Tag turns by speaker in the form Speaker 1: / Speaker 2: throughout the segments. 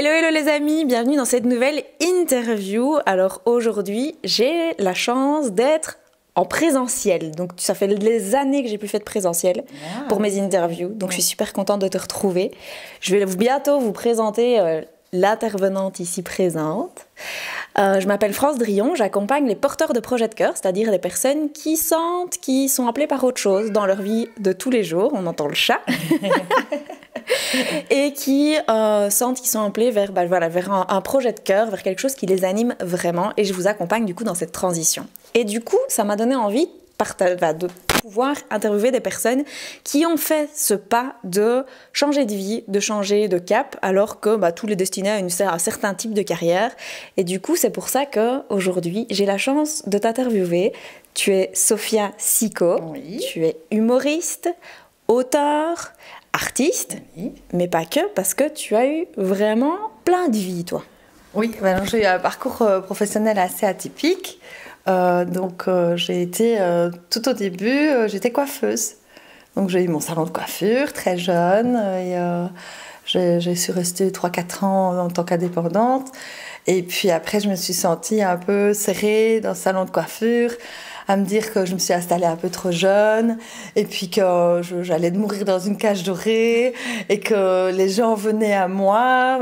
Speaker 1: Hello, hello les amis, bienvenue dans cette nouvelle interview. Alors aujourd'hui, j'ai la chance d'être en présentiel. Donc ça fait des années que j'ai plus fait de présentiel pour mes interviews. Donc je suis super contente de te retrouver. Je vais bientôt vous présenter l'intervenante ici présente. Je m'appelle France Drillon, j'accompagne les porteurs de projets de cœur, c'est-à-dire les personnes qui sentent, qui sont appelées par autre chose dans leur vie de tous les jours. On entend le chat. Et qui sentent qu'ils sont appelés vers un projet de cœur, vers quelque chose qui les anime vraiment. Et je vous accompagne du coup dans cette transition. Et du coup, ça m'a donné envie de pouvoir interviewer des personnes qui ont fait ce pas de changer de vie, de changer de cap, alors que tout les destinés à un certain type de carrière. Et du coup, c'est pour ça qu'aujourd'hui, j'ai la chance de t'interviewer. Tu es Sophia Sicco, oui. Tu es humoriste, auteur, artiste, oui. Mais pas que, parce que tu as eu vraiment plein de vies, toi.
Speaker 2: Oui, j'ai eu un parcours professionnel assez atypique. J'ai été, tout au début, j'étais coiffeuse. Donc j'ai eu mon salon de coiffure très jeune et j'ai su rester 3-4 ans en tant qu'indépendante. Et puis après, je me suis sentie un peu serrée dans le salon de coiffure, à me dire que je me suis installée un peu trop jeune et puis que j'allais mourir dans une cage dorée et que les gens venaient à moi,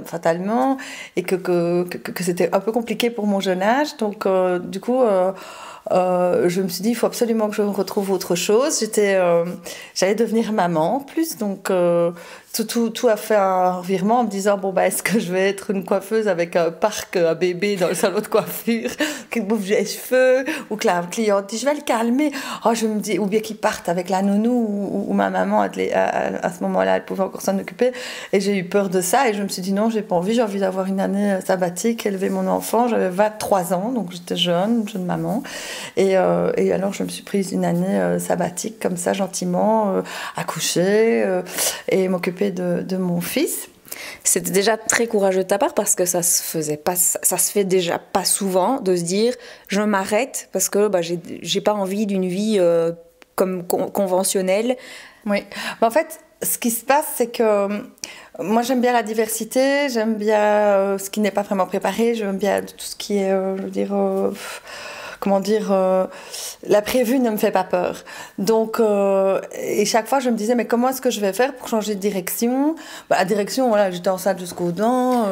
Speaker 2: fatalement, et que c'était un peu compliqué pour mon jeune âge. Donc, je me suis dit, il faut absolument que je retrouve autre chose. J'allais devenir maman en plus, donc tout a fait un revirement en me disant, est-ce que je vais être une coiffeuse avec un parc à bébé dans le salon de coiffure qui bouffe les cheveux, ou que la cliente dit, je vais le calmer. Je me dis, ou bien qu'ils partent avec la nounou, ou ma maman, à ce moment-là, elle pouvait encore s'en occuper. Et j'ai eu peur de ça, et je me suis dit, non, j'ai pas envie, j'ai envie d'avoir une année sabbatique, élever mon enfant. J'avais 23 ans, donc j'étais jeune maman. Et alors, je me suis prise une année sabbatique, comme ça, gentiment, accoucher et m'occuper de mon fils.
Speaker 1: C'était déjà très courageux de ta part parce que ça se fait déjà pas souvent de se dire je m'arrête parce que j'ai pas envie d'une vie comme conventionnelle.
Speaker 2: Oui, en fait, ce qui se passe, c'est que moi j'aime bien la diversité, j'aime bien ce qui n'est pas vraiment préparé, j'aime bien tout ce qui est, la prévue ne me fait pas peur. Donc, et chaque fois, je me disais, mais comment est-ce que je vais faire pour changer de direction ? La direction, voilà, j'étais enceinte jusqu'aux dents,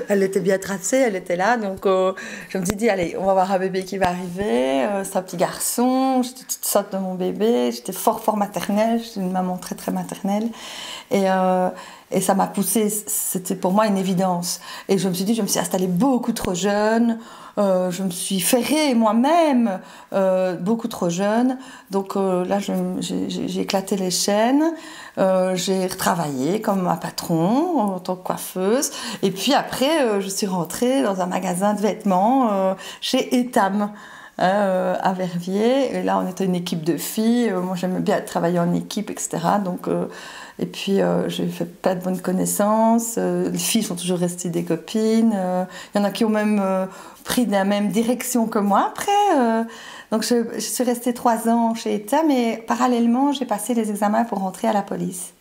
Speaker 2: elle était bien tracée, elle était là. Donc, je me suis dit, allez, on va avoir un bébé qui va arriver, c'est un petit garçon, j'étais toute saute de mon bébé, j'étais fort maternelle, j'étais une maman très, très maternelle. Et ça m'a poussée, c'était pour moi une évidence. Et je me suis dit, je me suis installée beaucoup trop jeune, je me suis ferrée moi-même beaucoup trop jeune. Donc là, j'ai éclaté les chaînes, j'ai retravaillé comme un patron en tant que coiffeuse. Et puis après, je suis rentrée dans un magasin de vêtements chez Etam. À Verviers, et là on était une équipe de filles, moi j'aimais bien travailler en équipe, etc. Donc, et puis j'ai fait plein de bonnes connaissances, les filles sont toujours restées des copines, il y en a qui ont même pris la même direction que moi après, donc je suis restée 3 ans chez Etam, mais parallèlement j'ai passé les examens pour rentrer à la police.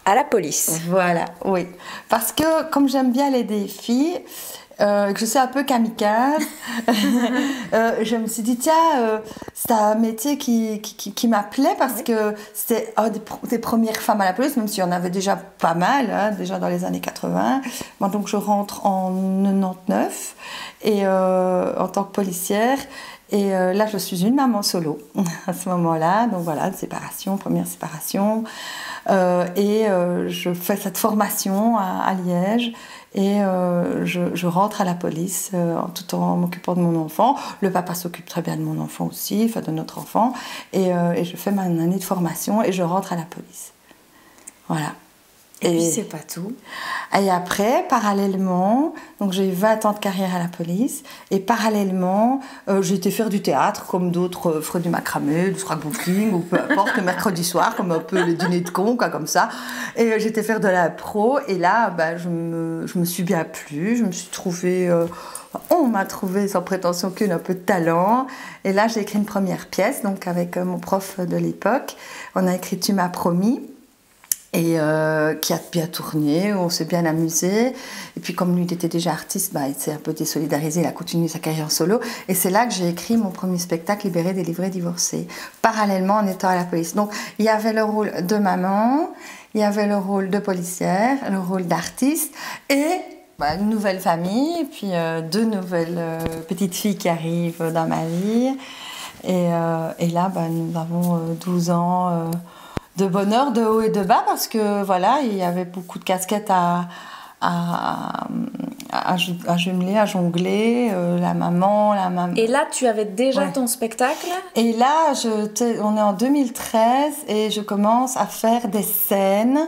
Speaker 1: À la police.
Speaker 2: Voilà, oui, parce que comme j'aime bien aider les filles, que je suis un peu kamikaze, je me suis dit, tiens, c'est un métier qui m'appelait parce que c'était des premières femmes à la police, même s'il y en avait déjà pas mal, déjà dans les années 80. Moi, donc, je rentre en 99 et, en tant que policière. Et là, je suis une maman solo à ce moment-là. Donc voilà, première séparation. Je fais cette formation à Liège. Et je rentre à la police tout en m'occupant de mon enfant. Le papa s'occupe très bien de mon enfant aussi, enfin de notre enfant. Et je fais ma année de formation et je rentre à la police. Voilà.
Speaker 1: Et puis c'est pas tout.
Speaker 2: Et après, parallèlement, donc j'ai eu 20 ans de carrière à la police, et parallèlement, j'ai été faire du théâtre, comme d'autres feraient du macramé, du scrapbooking, ou peu importe, le mercredi soir, comme un peu les dîners de cons, comme ça. Et j'étais faire de l'impro, et là, je me suis bien plu, je me suis trouvée... on m'a trouvé sans prétention aucune un peu de talent, et là j'ai écrit une première pièce, donc avec mon prof de l'époque, on a écrit « Tu m'as promis ». et qui a bien tourné, on s'est bien amusé. Et puis comme lui il était déjà artiste, il s'est un peu désolidarisé, il a continué sa carrière en solo. Et c'est là que j'ai écrit mon premier spectacle, Libéré, délivré, divorcé, parallèlement en étant à la police. Donc il y avait le rôle de maman, il y avait le rôle de policière, le rôle d'artiste et une nouvelle famille, et puis 2 nouvelles petites filles qui arrivent dans ma vie. Et là, nous avons 12 ans de bonheur, de haut et de bas, parce que voilà, il y avait beaucoup de casquettes à jumeler, à jongler, la maman.
Speaker 1: Et là, tu avais déjà ton spectacle?
Speaker 2: Et là, on est en 2013 et je commence à faire des scènes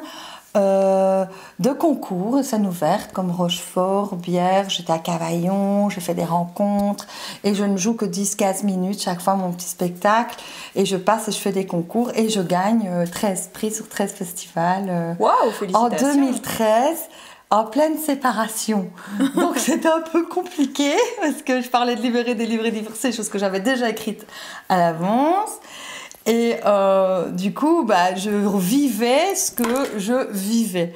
Speaker 2: de concours, scènes ouvertes comme Rochefort, Bière, j'étais à Cavaillon, j'ai fait des rencontres et je ne joue que 10-15 minutes chaque fois mon petit spectacle et je passe et je fais des concours et je gagne 13 prix sur 13 festivals
Speaker 1: Waouh, félicitations.
Speaker 2: En 2013 en pleine séparation. Donc c'était un peu compliqué parce que je parlais de libérer, délivrer, divorcer, chose que j'avais déjà écrite à l'avance. Et du coup, je revivais ce que je vivais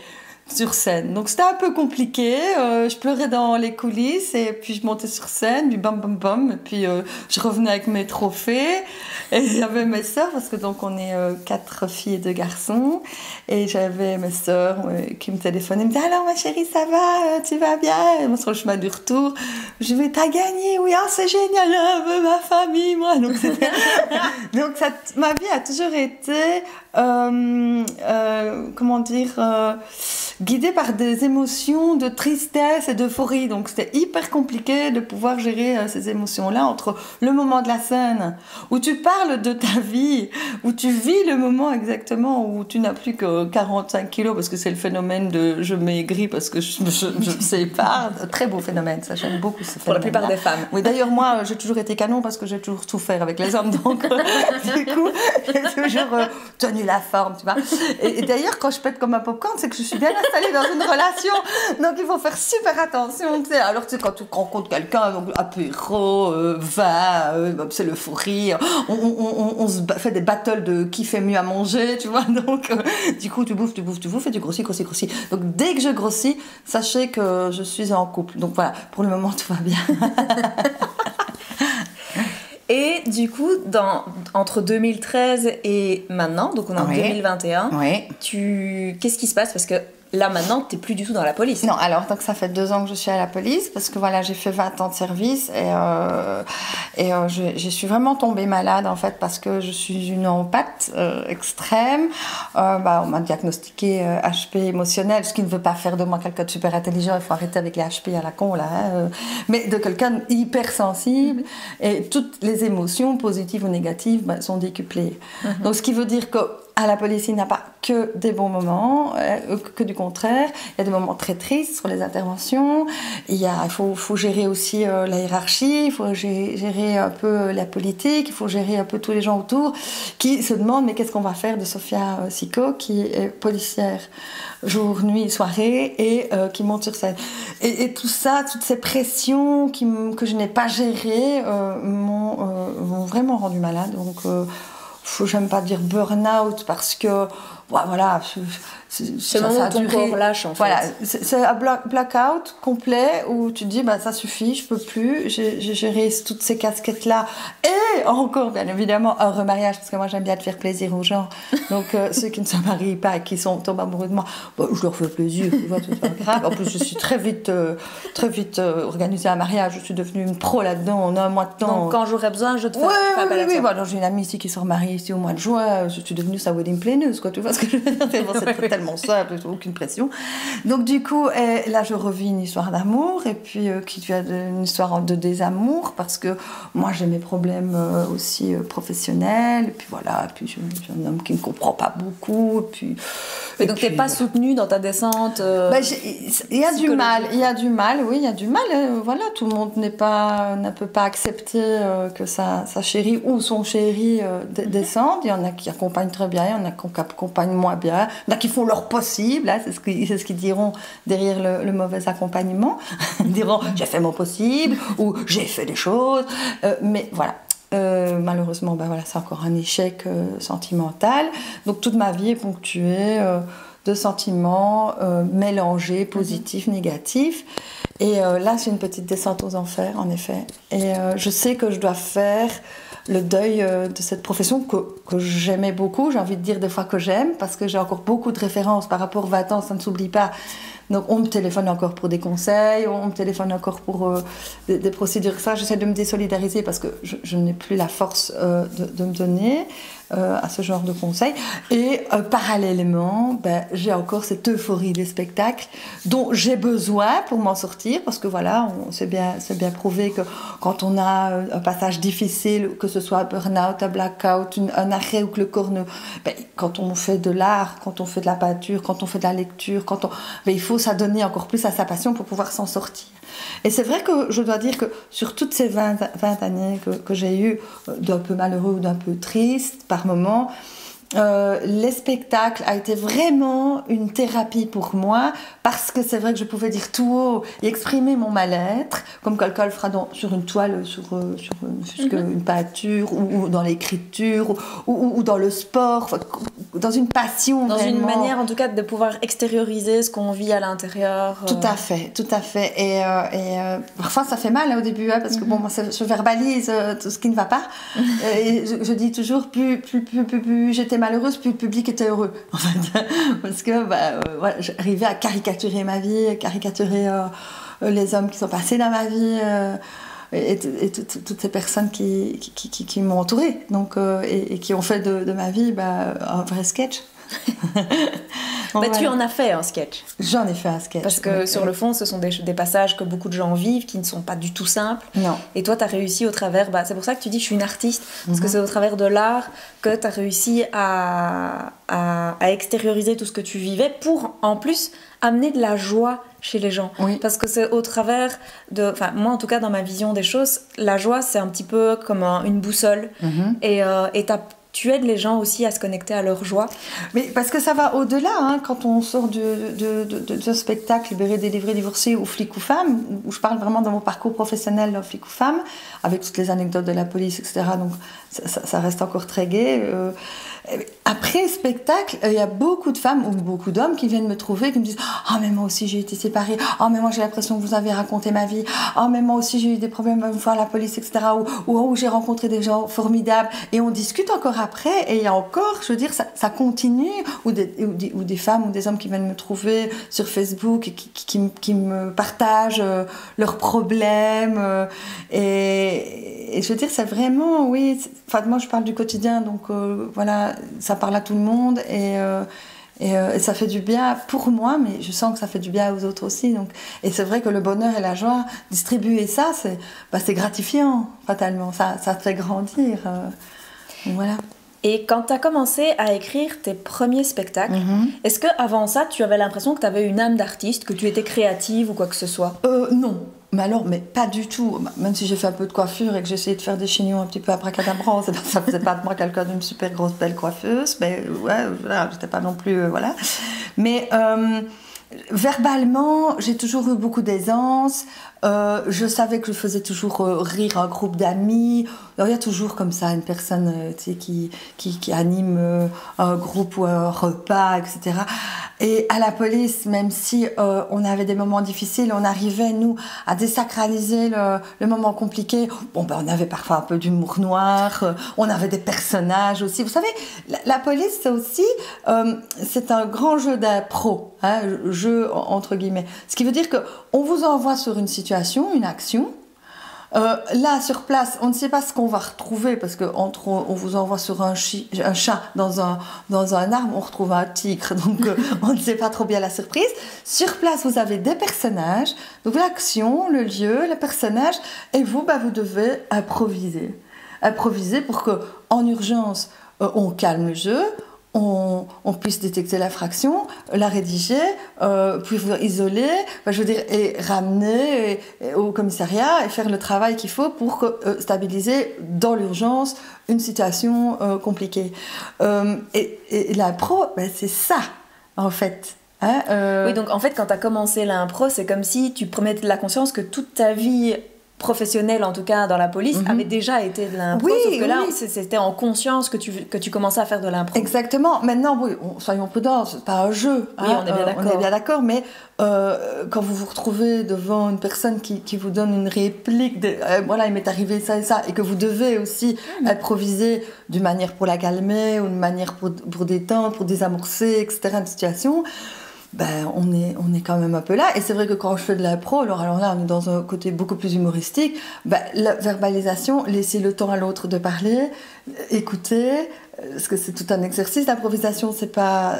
Speaker 2: sur scène. Donc c'était un peu compliqué. Je pleurais dans les coulisses et puis je montais sur scène, puis bam bam bam. Et puis je revenais avec mes trophées. Et j'avais mes sœurs, parce que donc on est 4 filles et 2 garçons. Et j'avais mes sœurs qui me téléphonaient, me disaient alors ma chérie, ça va, tu vas bien? Et moi sur le chemin du retour, je vais t'as gagné, oui, c'est génial, ma famille, moi. Donc ma vie a toujours été comment dire, guidée par des émotions de tristesse et d'euphorie. Donc c'était hyper compliqué de pouvoir gérer ces émotions-là entre le moment de la scène où tu parles de ta vie, où tu vis le moment exactement où tu n'as plus que 45 kilos, parce que c'est le phénomène de je maigris parce que je me sépare. Très beau phénomène, ça, j'aime beaucoup ce phénomène.
Speaker 1: Pour la plupart des femmes.
Speaker 2: Oui, d'ailleurs moi j'ai toujours été canon parce que j'ai toujours souffert avec les hommes, donc du coup j'ai toujours tenu la forme, tu vois. Et d'ailleurs quand je pète comme un popcorn, c'est que je suis bien installée dans une relation, donc il faut faire super attention, tu sais. Alors tu sais, quand tu rencontres quelqu'un, donc apéro, vin, c'est l'euphorie, on se fait des battles de qui fait mieux à manger, tu vois. Donc du coup tu bouffes et tu grossis. Donc dès que je grossis, sachez que je suis en couple. Donc voilà, pour le moment tout va bien.
Speaker 1: Et du coup, entre 2013 et maintenant, donc on est en 2021, qu'est-ce qui se passe? Parce que là, maintenant, tu n'es plus du tout dans la police.
Speaker 2: Non, alors, donc ça fait 2 ans que je suis à la police, parce que voilà, j'ai fait 20 ans de service et je suis vraiment tombée malade, en fait, parce que je suis une empathe extrême. On m'a diagnostiqué HP émotionnel, ce qui ne veut pas faire de moi quelqu'un de super intelligent, il faut arrêter avec les HP à la con, là. Mais de quelqu'un hypersensible, et toutes les émotions, positives ou négatives, sont décuplées. Donc, ce qui veut dire que à la police, il n'y a pas que des bons moments, que du contraire. Il y a des moments très tristes sur les interventions. Il faut gérer aussi la hiérarchie, il faut gérer un peu la politique, il faut gérer un peu tous les gens autour qui se demandent mais qu'est-ce qu'on va faire de Sophia Sicot, qui est policière jour, nuit, soirée et qui monte sur scène. Et tout ça, toutes ces pressions que je n'ai pas gérées m'ont vraiment rendu malade. Donc j'aime pas dire burn-out parce que voilà,
Speaker 1: c'est le moment où ton corps lâche, en fait.
Speaker 2: Voilà, c'est un blackout complet où tu te dis ça suffit, je peux plus, j'ai géré toutes ces casquettes-là et encore bien évidemment un remariage, parce que moi j'aime bien te faire plaisir aux gens, donc ceux qui ne se marient pas et qui tombent amoureux de moi, je leur fais plaisir, tu vois, c'est pas grave. En plus je suis très vite organisée un mariage, je suis devenue une pro là-dedans en un mois de temps.
Speaker 1: Donc quand j'aurai besoin, je te fais appel à toi.
Speaker 2: J'ai une amie ici qui se remarie ici au mois de juin, je suis devenue sa wedding planneuse, quoi, tu vois ce que je veux dire. C'est tellement simple, aucune pression. Donc du coup, là je revis une histoire d'amour et puis qui devient une histoire de désamour, parce que moi j'ai mes problèmes aussi professionnels, et puis voilà, puis j'ai un homme qui ne comprend pas beaucoup,
Speaker 1: et donc t'es pas soutenue dans ta descente
Speaker 2: il y a du mal, oui, il y a du mal, voilà, tout le monde ne peut pas accepter que sa chérie ou son chéri descende. Il y en a qui accompagnent très bien, il y en a qui accompagnent moins bien, il y en a qui font leur possible, hein, c'est ce qu'ils diront derrière le mauvais accompagnement. Ils diront j'ai fait mon possible ou j'ai fait des choses, mais voilà. Malheureusement, voilà, c'est encore un échec sentimental. Donc toute ma vie est ponctuée de sentiments mélangés, positifs, négatifs. Et là, j'ai une petite descente aux enfers, en effet. Et je sais que je dois faire le deuil de cette profession que j'aimais beaucoup. J'ai envie de dire des fois que j'aime, parce que j'ai encore beaucoup de références par rapport aux 20 ans, ça ne s'oublie pas. Donc on me téléphone encore pour des conseils, on me téléphone encore pour des procédures. Ça, j'essaie de me désolidariser parce que je n'ai plus la force de me donner à ce genre de conseils. Et parallèlement, j'ai encore cette euphorie des spectacles dont j'ai besoin pour m'en sortir, parce que voilà, c'est bien prouvé que quand on a un passage difficile, que ce soit un burn-out, un blackout, un arrêt ou que le corps ne... quand on fait de l'art, quand on fait de la peinture, quand on fait de la lecture, il faut s'adonner encore plus à sa passion pour pouvoir s'en sortir. Et c'est vrai que je dois dire que sur toutes ces 20 années que j'ai eues, d'un peu malheureux ou d'un peu triste par moments, les spectacles a été vraiment une thérapie pour moi, parce que c'est vrai que je pouvais dire tout haut et exprimer mon mal-être, comme quelqu'un le fera sur une toile, sur une peinture, ou dans l'écriture, ou dans le sport, dans une passion.
Speaker 1: Dans
Speaker 2: vraiment.
Speaker 1: Une manière en tout cas de pouvoir extérioriser ce qu'on vit à l'intérieur.
Speaker 2: Tout à fait. Et parfois ça fait mal au début, parce que bon, moi, je verbalise tout ce qui ne va pas. Et je dis toujours, plus j'étais malheureuse, plus le public était heureux, en fait. Parce que voilà, j'arrivais à caricaturer ma vie, caricaturer les hommes qui sont passés dans ma vie, et toutes ces personnes qui m'ont entourée, donc, et qui ont fait de ma vie un vrai sketch.
Speaker 1: Tu en as fait un sketch.
Speaker 2: J'en ai fait un sketch.
Speaker 1: Parce que sur le fond, ce sont des passages que beaucoup de gens vivent, qui ne sont pas du tout simples.
Speaker 2: Non.
Speaker 1: Et toi, tu as réussi au travers... c'est pour ça que tu dis je suis une artiste, parce que c'est au travers de l'art que tu as réussi à extérioriser tout ce que tu vivais pour, en plus, amener de la joie chez les gens.
Speaker 2: Oui.
Speaker 1: Parce que c'est au travers de... Enfin, moi, en tout cas, dans ma vision des choses, la joie, c'est un petit peu comme une boussole. Et tu aides les gens aussi à se connecter à leur joie.
Speaker 2: Mais parce que ça va au-delà, quand on sort de ce spectacle Libéré, délivré, divorcé ou Flic ou femme, où je parle vraiment de mon parcours professionnel de Flic ou femme, avec toutes les anecdotes de la police, etc. Donc ça reste encore très gai. Après spectacle, il y a beaucoup de femmes ou beaucoup d'hommes qui viennent me trouver, qui me disent « Ah, mais moi aussi j'ai été séparée. Ah, mais moi j'ai l'impression que vous avez raconté ma vie. Ah, mais moi aussi j'ai eu des problèmes une fois à la police, etc. » Ou j'ai rencontré des gens formidables. Et on discute encore après. Et il y a encore, je veux dire, ça continue. Ou des femmes ou des hommes qui viennent me trouver sur Facebook et qui me partagent leurs problèmes. Et je veux dire, c'est vraiment, oui... Enfin, moi je parle du quotidien, donc voilà, ça parle à tout le monde et ça fait du bien pour moi, mais je sens que ça fait du bien aux autres aussi. Donc, et c'est vrai que le bonheur et la joie, distribuer ça, c'est gratifiant, fatalement. Ça te fait grandir. Voilà.
Speaker 1: Et quand tu as commencé à écrire tes premiers spectacles, est-ce qu'avant ça, tu avais l'impression que tu avais une âme d'artiste, que tu étais créative ou quoi que ce soit ?
Speaker 2: Non. Mais pas du tout. Même si j'ai fait un peu de coiffure et que j'ai essayé de faire des chignons un petit peu abracadabrants, ça faisait pas de moi quelqu'un d'une super grosse belle coiffeuse, mais ouais, voilà, j'étais pas non plus, voilà. Mais verbalement, j'ai toujours eu beaucoup d'aisance. Je savais que je faisais toujours rire un groupe d'amis. Alors, il y a toujours comme ça une personne qui anime un groupe ou un repas, etc. Et à la police, même si on avait des moments difficiles, on arrivait, nous, à désacraliser le moment compliqué. Bon, on avait parfois un peu d'humour noir, on avait des personnages aussi. Vous savez, la police, c'est aussi, c'est un grand jeu d'impro, jeu entre guillemets. Ce qui veut dire qu'on vous envoie sur une situation, une action. Là, sur place, on ne sait pas ce qu'on va retrouver parce qu'on vous envoie sur un chat dans un arbre, on retrouve un tigre, donc on ne sait pas trop bien la surprise. Sur place, vous avez des personnages, donc l'action, le lieu, les personnages, et vous devez improviser. Improviser pour qu'en urgence, on calme le jeu, on puisse détecter l'infraction, la rédiger, puis isoler, je veux dire, et ramener au commissariat et faire le travail qu'il faut pour stabiliser dans l'urgence une situation compliquée. Et l'impro, c'est ça, en fait.
Speaker 1: Oui, donc en fait, quand tu as commencé l'impro, c'est comme si tu prenais de la conscience que toute ta vie professionnel, en tout cas dans la police, avait déjà été de l'impro, sauf que là, c'était en conscience que tu commençais à faire de l'impro.
Speaker 2: Exactement. Maintenant, oui, soyons prudents, c'est pas un jeu.
Speaker 1: Oui, on est bien d'accord.
Speaker 2: Mais quand vous vous retrouvez devant une personne qui vous donne une réplique, voilà, il m'est arrivé ça et ça, et que vous devez aussi improviser d'une manière pour la calmer, ou d'une manière pour détendre, pour désamorcer, etc., une situation... Ben, on est quand même un peu là. Et c'est vrai que quand je fais de l'impro, alors là, on est dans un côté beaucoup plus humoristique. Ben, la verbalisation, laisser le temps à l'autre de parler, écouter, parce que c'est tout un exercice. L'improvisation, c'est pas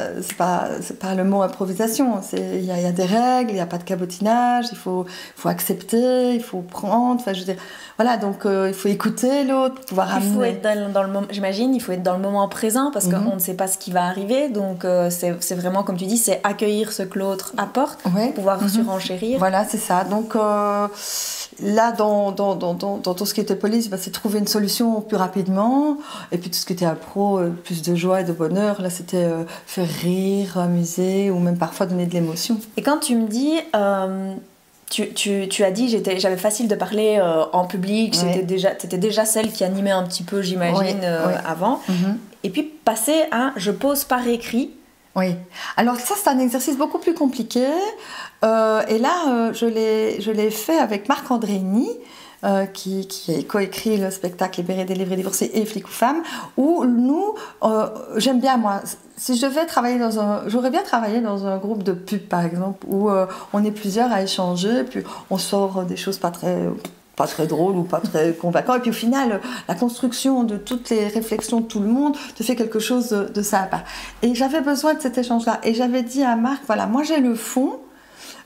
Speaker 2: le mot improvisation. Il y a des règles, il n'y a pas de cabotinage, il faut accepter, il faut prendre. Enfin, je veux dire, voilà, donc il faut écouter l'autre, pouvoir amener.
Speaker 1: Il faut être dans le moment, j'imagine, il faut être dans le moment présent parce qu'on ne sait pas ce qui va arriver. Donc c'est vraiment, comme tu dis, c'est accueillir ce que l'autre apporte, pour pouvoir surenchérir.
Speaker 2: Voilà, c'est ça. Donc là, dans tout ce qui était police, c'est trouver une solution plus rapidement. Et puis tout ce qui était impro, plus de joie et de bonheur. Là, c'était faire rire, amuser ou même parfois donner de l'émotion.
Speaker 1: Et quand tu me dis... Tu as dit j'avais facile de parler en public, t'étais déjà celle qui animait un petit peu, j'imagine, avant. Et puis passer à je pose par écrit.
Speaker 2: Oui. Alors ça, c'est un exercice beaucoup plus compliqué. Et là, je l'ai fait avec Marc Andréini, qui a coécrit le spectacle Libéré, délivré, divorcé et Flic ou femme, où nous, j'aime bien, moi, si je devais travailler j'aurais bien travaillé dans un groupe de pub, par exemple, où on est plusieurs à échanger, puis on sort des choses pas très drôles ou pas très convaincantes, et puis au final, la construction de toutes les réflexions de tout le monde te fait quelque chose de sympa. Et j'avais besoin de cet échange-là, et j'avais dit à Marc, voilà, moi j'ai le fond,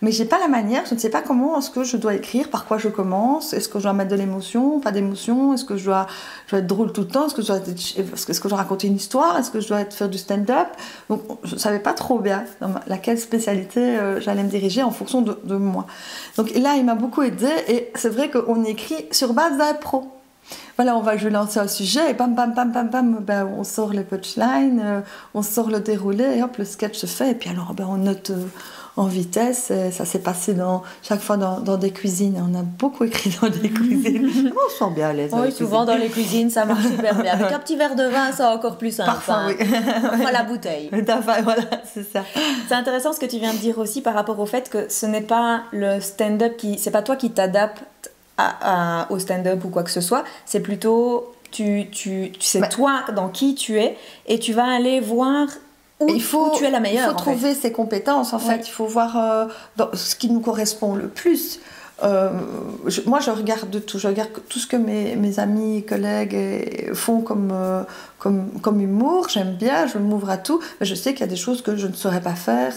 Speaker 2: mais j'ai pas la manière, je ne sais pas comment est-ce que je dois écrire, par quoi je commence, est-ce que je dois mettre de l'émotion, pas d'émotion, est-ce que je dois être drôle tout le temps, est-ce que je dois raconter une histoire, est-ce que je dois faire du stand-up. Donc je savais pas trop bien dans laquelle spécialité j'allais me diriger en fonction de moi. Donc là, il m'a beaucoup aidé, et c'est vrai qu'on écrit sur base d'impro. Voilà, je vais lancer un sujet et bam, bam, bam, bam, bam, ben, on sort les punchlines, on sort le déroulé et hop, le sketch se fait. Et puis alors, on note en vitesse. Et ça s'est passé chaque fois dans des cuisines. On a beaucoup écrit dans des cuisines. On se sent bien à l'aise.
Speaker 1: Oui, souvent dans les cuisines, ça marche super bien. Avec un petit verre de vin, c'est encore plus simple.
Speaker 2: Parfois, oui.
Speaker 1: Parfois la bouteille.
Speaker 2: Voilà, c'est ça.
Speaker 1: C'est intéressant ce que tu viens de dire aussi par rapport au fait que ce n'est pas le stand-up c'est pas toi qui t'adaptes au stand-up ou quoi que ce soit, c'est plutôt c'est toi dans qui tu es et tu vas aller voir où tu es la meilleure.
Speaker 2: Il faut trouver ses compétences en fait, il faut voir ce qui nous correspond le plus. Moi je regarde tout ce que mes amis et collègues font comme humour, j'aime bien, je m'ouvre à tout, mais je sais qu'il y a des choses que je ne saurais pas faire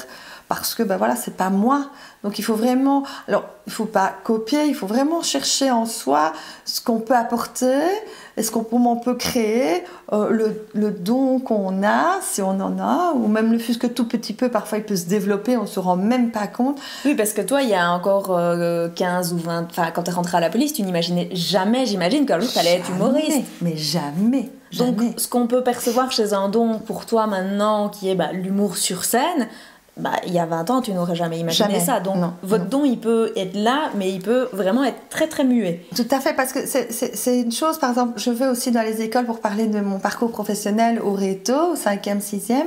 Speaker 2: parce que voilà, c'est pas moi. Donc il faut vraiment, alors il faut pas copier, il faut vraiment chercher en soi ce qu'on peut apporter et comment on peut créer, le don qu'on a, si on en a, ou même le fût que tout petit peu, parfois il peut se développer, on se rend même pas compte.
Speaker 1: Oui, parce que toi, il y a encore 15 ou 20, enfin quand tu es rentrée à la police, tu n'imaginais jamais, j'imagine qu'un jour tu allais être humoriste.
Speaker 2: Mais jamais.
Speaker 1: Donc ce qu'on peut percevoir chez un don pour toi maintenant, qui est l'humour sur scène, il y a 20 ans, tu n'aurais jamais imaginé ça. Donc, votre don, il peut être là, mais il peut vraiment être très, très muet.
Speaker 2: Tout à fait, parce que c'est une chose, par exemple, je vais aussi dans les écoles pour parler de mon parcours professionnel au Réto, au 5e, 6e,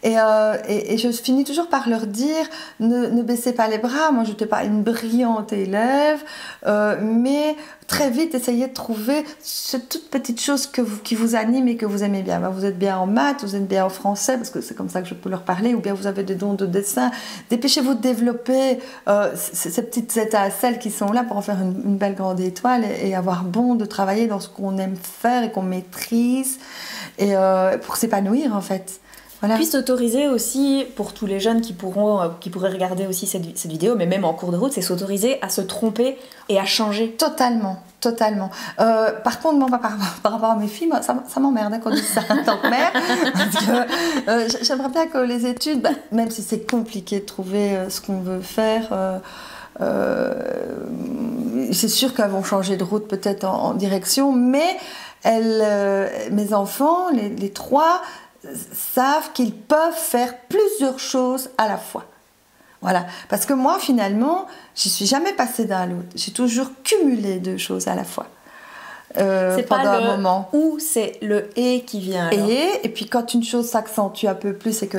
Speaker 2: et je finis toujours par leur dire, ne baissez pas les bras, moi je n'étais pas une brillante élève, mais très vite, essayez de trouver cette toute petite chose qui vous anime et que vous aimez bien. Vous êtes bien en maths, vous êtes bien en français, parce que c'est comme ça que je peux leur parler, ou bien vous avez des dons de dessin. Dépêchez-vous de développer ces petites étincelles qui sont là pour en faire une belle grande étoile et avoir bon de travailler dans ce qu'on aime faire et qu'on maîtrise, et pour s'épanouir en fait. Voilà.
Speaker 1: Puis s'autoriser aussi, pour tous les jeunes qui pourraient regarder aussi cette vidéo, mais même en cours de route, c'est s'autoriser à se tromper et à changer.
Speaker 2: Totalement. Par contre, moi, par rapport à mes filles, moi, ça m'emmerde qu'on dise ça en tant que mère, parce que j'aimerais bien que les études, même si c'est compliqué de trouver ce qu'on veut faire, c'est sûr qu'elles vont changer de route peut-être en direction, mais mes enfants, les trois, savent qu'ils peuvent faire plusieurs choses à la fois. Voilà. Parce que moi, finalement, je ne suis jamais passée d'un à l'autre. J'ai toujours cumulé 2 choses à la fois.
Speaker 1: C'est
Speaker 2: pendant
Speaker 1: pas
Speaker 2: un moment.
Speaker 1: Ou c'est le et qui vient alors.
Speaker 2: Et puis quand une chose s'accentue un peu plus et que